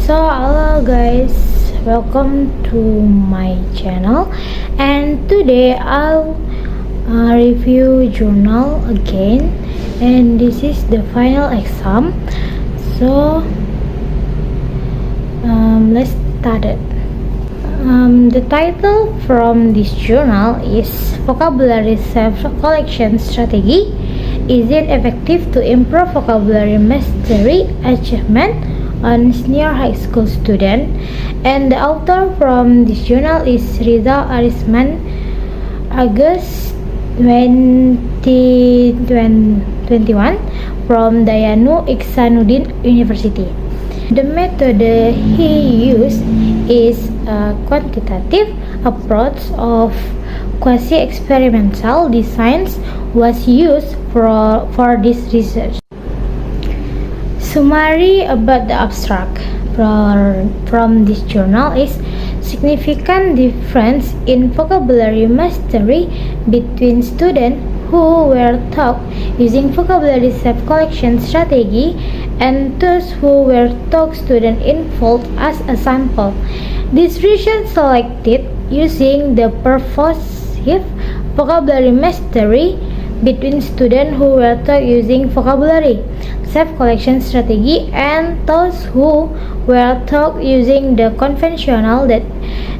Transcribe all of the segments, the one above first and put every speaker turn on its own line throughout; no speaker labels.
Hello guys, welcome to my channel, and today I'll review journal again, and this is the final exam. So let's start it. The title from this journal is Vocabulary Self-Collection Strategy. Is it effective to improve vocabulary mastery achievement on senior high school student? And the author from this journal is Riza Arisman, August 2021 from Dayanu Iksanuddin University. The method he used is a quantitative approach of quasi-experimental designs was used for this research. Summary about the abstract from this journal is significant difference in vocabulary mastery between students who were taught using vocabulary self-collection strategy and those who were taught student involved as a sample. This research selected using the pervasive vocabulary mastery between students who were taught using vocabulary self-collection strategy and those who were taught using the conventional that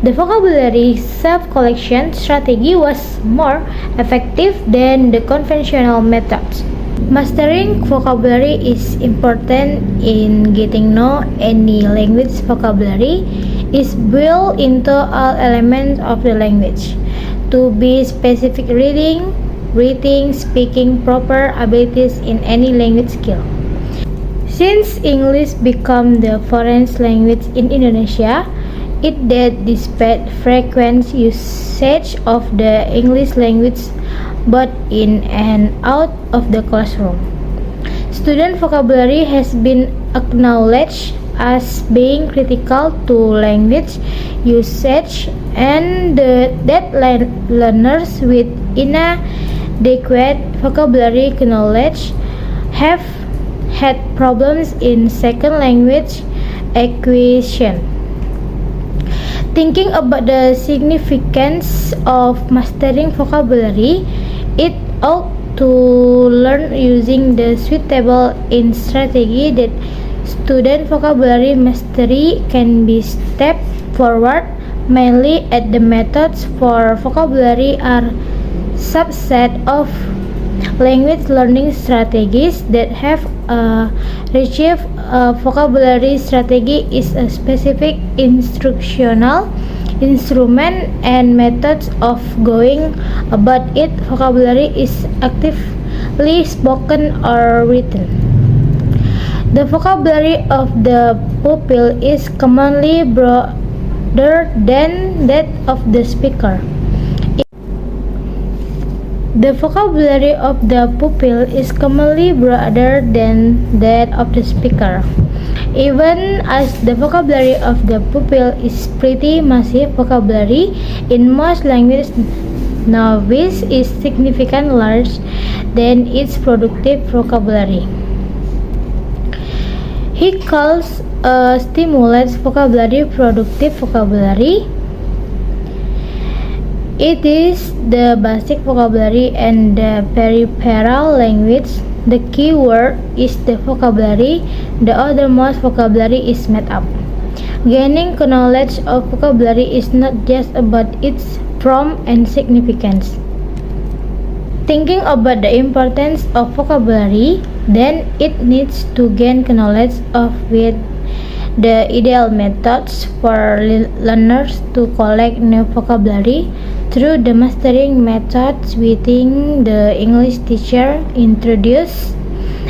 the vocabulary self-collection strategy was more effective than the conventional methods. Mastering vocabulary is important in getting know any language. Vocabulary is built into all elements of the language. To be specific, reading, writing, speaking, proper abilities in any language skill. Since English became the foreign language in Indonesia, it did despite frequent usage of the English language both in and out of the classroom. Student vocabulary has been acknowledged as being critical to language usage and that learners with inadequate vocabulary knowledge have had problems in second language acquisition. Thinking about the significance of mastering vocabulary, it ought to learn using the suitable in strategy that student vocabulary mastery can be step forward mainly at the methods for vocabulary are subset of language learning strategies that have achieved vocabulary strategy is a specific instructional instrument and methods of going about it. Vocabulary is actively spoken or written. The vocabulary of the pupil is commonly broader than that of the speaker. The vocabulary of the pupil is commonly broader than that of the speaker. Even as the vocabulary of the pupil is pretty massive, vocabulary in most language novice is significantly larger than its productive vocabulary. He calls stimulates vocabulary productive vocabulary. It is the basic vocabulary and the peripheral language. The key word is the vocabulary. The othermost vocabulary is made up. Gaining knowledge of vocabulary is not just about its form and significance. Thinking about the importance of vocabulary, then it needs to gain knowledge of with the ideal methods for learners to collect new vocabulary through the mastering methods within the English teacher introduce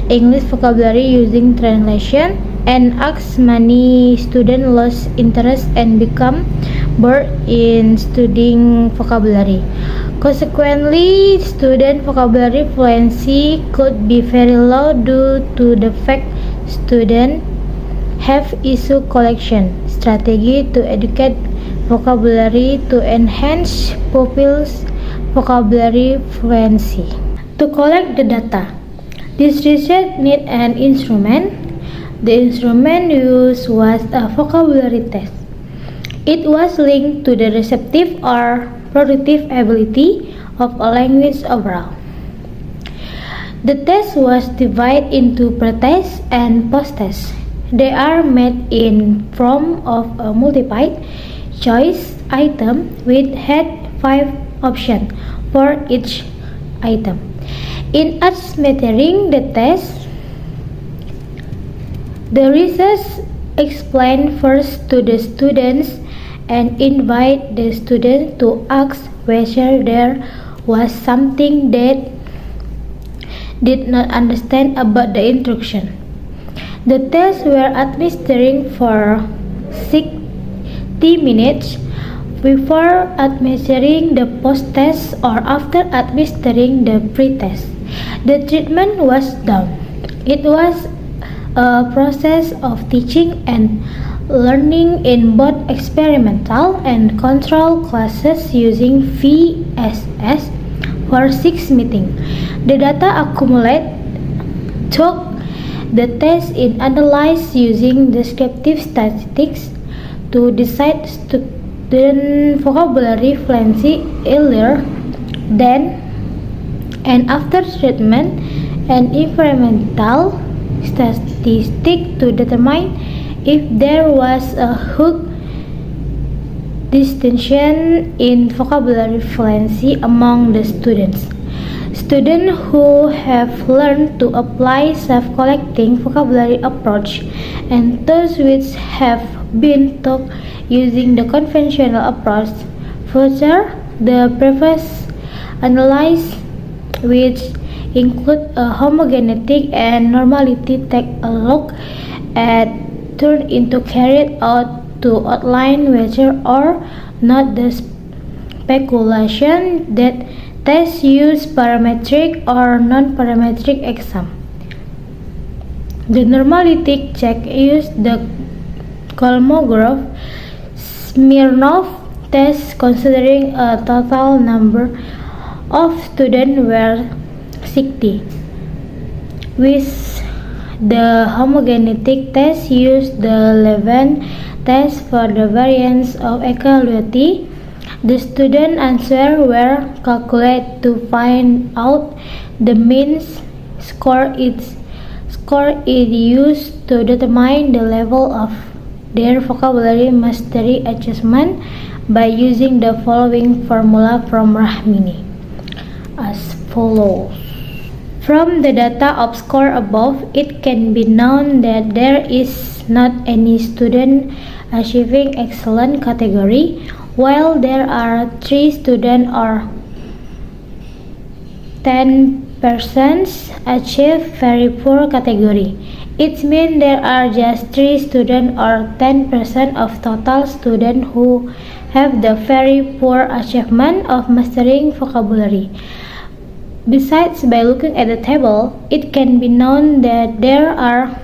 English vocabulary using translation and asks many students lose interest and become bored in studying vocabulary. Consequently, student vocabulary fluency could be very low due to the fact students have issue collection strategy to educate vocabulary to enhance pupils' vocabulary fluency. To collect the data, this research needs an instrument The instrument used was a vocabulary test. It was linked to the receptive or productive ability of a language overall. The test was divided into pre-test and post-test. They are made in form of a multiple choice item which had 5 options for each item. In administering the test, the researchers explain first to the students and invite the students to ask whether there was something they did not understand about the instruction. The tests were administered for 60 minutes before administering the post-test or after administering the pre-test. The treatment was done. It was a process of teaching and learning in both experimental and control classes using VSS for 6 meetings. The data accumulated took the test is analyzed using descriptive statistics to decide student vocabulary fluency earlier than and after treatment, and experimental statistics to determine if there was a huge distinction in vocabulary fluency among the students. Students who have learned to apply self-collecting vocabulary approach and those which have been taught using the conventional approach. Further, the previous analysis, which include a homogeneity and normality, take a look at turn into carried out to outline whether or not the speculation that tests use parametric or non-parametric exam. The normality check used the Kolmogorov-Smirnov test considering a total number of students were 60, with the homogeneity test used the Levin test for the variance of equality. The student answers were calculated to find out the mean score. Its score is used to determine the level of their vocabulary mastery assessment by using the following formula from Rahmini as follows. From the data of score above, it can be known that there is not any student achieving excellent category, while there are 3 students or 10% achieve very poor category. It means there are just 3 students or 10% of total students who have the very poor achievement of mastering vocabulary. Besides, by looking at the table, it can be known that there are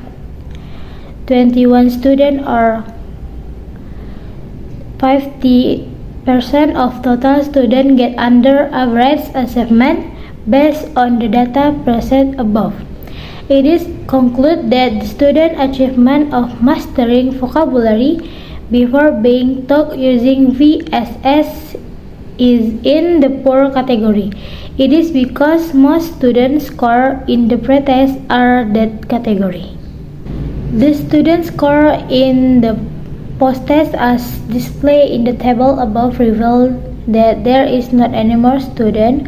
21 students or 50% of total students get under average achievement based on the data presented above. It is concluded that the student achievement of mastering vocabulary before being taught using VSS is in the poor category. It is because most students score in the pretest are that category. The student score in the post-test as displayed in the table above reveal that there is not any more student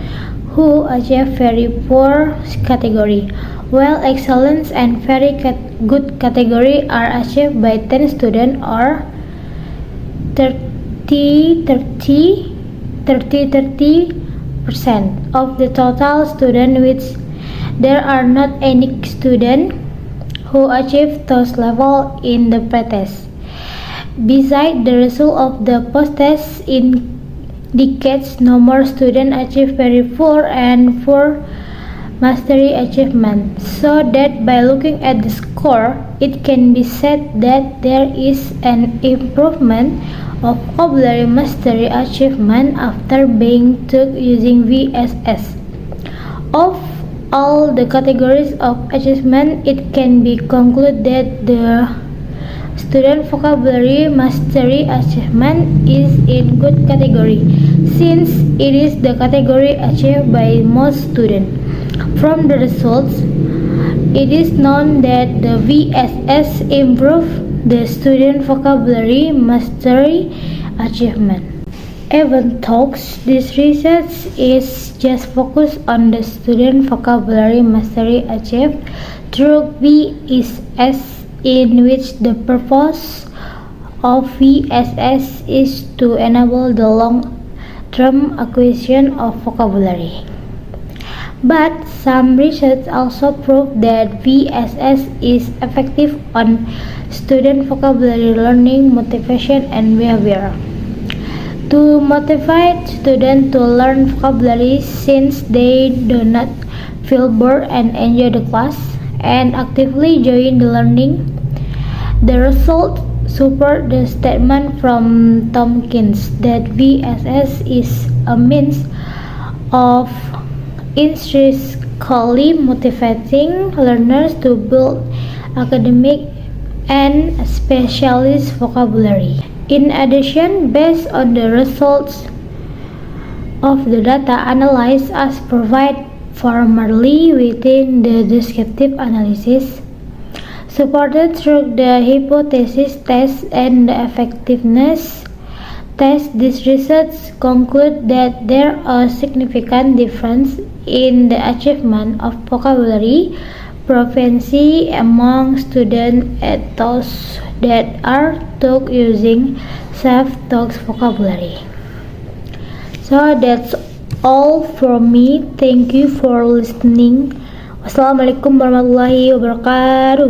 who achieve very poor category, while excellence and very good category are achieved by 10 students or 30% of the total student, which there are not any student who achieve those level in the pretest. Besides, the result of the post-test indicates no more students achieve very poor and poor mastery achievement, so that by looking at the score, it can be said that there is an improvement of vocabulary mastery achievement after being taught using VSS. Of all the categories of achievement, it can be concluded that the student vocabulary mastery achievement is in good category, since it is the category achieved by most students. From the results, it is known that the VSS improved the student vocabulary mastery achievement. Even though this research is just focused on the student vocabulary mastery achieved through VSS, in which the purpose of VSS is to enable the long-term acquisition of vocabulary. But some research also proved that VSS is effective on student vocabulary learning, motivation, and behavior. To motivate students to learn vocabulary, since they do not feel bored and enjoy the class and actively join the learning, the result support the statement from Tompkins that VSS is a means of intrinsically motivating learners to build academic and specialist vocabulary. In addition, based on the results of the data analyzed as provided formerly within the descriptive analysis, supported through the hypothesis test and the effectiveness test, this research concludes that there are significant differences in the achievement of vocabulary proficiency among students at those that are taught using self-taught vocabulary. So that's all from me. Thank you for listening. Wassalamualaikum warahmatullahi wabarakatuh.